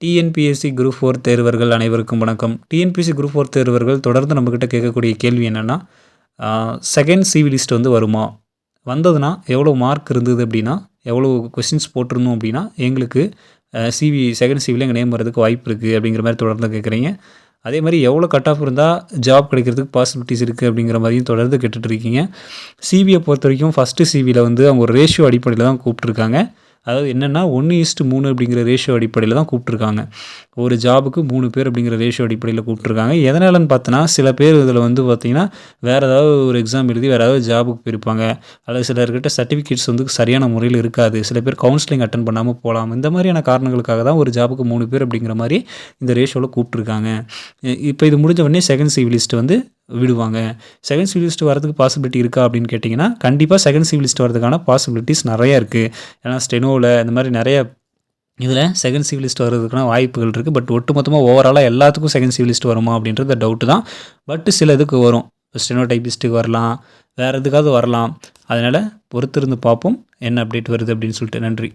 TNPSC group 4 தேர்வர்கள் அனைவருக்கும் வணக்கம். TNPSC group 4 தேர்வர்கள் தொடர்ந்து நம்மக்கிட்ட கேட்கக்கூடிய கேள்வி என்னென்னா, செகண்ட் சிவி லிஸ்ட் வந்து வருமா? வந்ததுன்னா எவ்வளோ மார்க் இருந்தது அப்படின்னா, எவ்வளோ கொஸ்டின்ஸ் போட்டிருந்தோம் அப்படின்னா எங்களுக்கு செகண்ட் சிவியில் எங்கள் நேம் வரதுக்கு வாய்ப்பு இருக்குது அப்படிங்கிற மாதிரி தொடர்ந்து கேட்குறீங்க. அதே மாதிரி எவ்வளோ கட் ஆஃப் இருந்தால் ஜாப் கிடைக்கிறதுக்கு பாசிபிலிட்டிஸ் இருக்குது அப்படிங்கிற மாதிரியும் தொடர்ந்து கேட்டுட்ருக்கீங்க. சிவியை பொறுத்த வரைக்கும் ஃபஸ்ட்டு சிவியில் வந்து அவங்க ஒரு ரேஷியோ அடிப்படையில் தான் கூப்பிட்ருக்காங்க. அதாவது என்னென்னா 1:3 அப்படிங்கிற ரேஷியோ அடிப்படையில் தான் கூப்பிட்ருக்காங்க. ஒரு ஜாபுக்கு 3 பேர் அப்படிங்கிற ரேஷியோ அடிப்படையில் கூப்பிட்ருக்காங்க. எதனாலன்னு பார்த்தோன்னா, சில பேர் இதில் வந்து பார்த்திங்கன்னா வேறு ஏதாவது ஒரு எக்ஸாம் எழுதி வேறு ஏதாவது ஜாபுக்கு போயிருப்பாங்க. அல்லது சிலர்கிட்ட சர்டிஃபிகேட்ஸ் வந்து சரியான முறையில் இருக்காது. சில பேர் கவுன்சிலிங் அட்டன் பண்ணாமல் போகலாம். இந்த மாதிரியான காரணங்களுக்காக தான் ஒரு ஜாபுக்கு 3 பேர் அப்படிங்கிற மாதிரி இந்த ரேஷியோவில் கூப்பிட்ருக்காங்க. இப்போ இது முடிஞ்ச உடனே செகண்ட் சிவி லிஸ்ட் வந்து விடுவாங்க. செகண்ட் சிவி லிஸ்ட் வரதுக்கு பாசிபிலிட்டி இருக்கா அப்படின்னு கேட்டிங்கன்னா, கண்டிப்பாக செகண்ட் சிவி லிஸ்ட் வரதுக்கான பாசிபிலிட்டிஸ் நிறையா இருக்குது. ஏன்னா ஸ்டெனோவில் இந்த மாதிரி நிறைய இதில் செகண்ட் சிவி லிஸ்ட் வர்றதுக்கான வாய்ப்புகள் இருக்குது. பட் ஒட்டுமொத்தமாக ஓவராலாக எல்லாத்துக்கும் செகண்ட் சிவி லிஸ்ட் வருமா அப்படின்றது டவுட்டு தான். பட் சில இதுக்கு வரும். ஸ்டெனோ டைப்பிஸ்ட்டுக்கு வரலாம், வேறு எதுக்காவது வரலாம். அதனால் பொறுத்திருந்து பார்ப்போம் என்ன அப்டேட் வருது அப்படின்னு சொல்லிட்டு. நன்றி.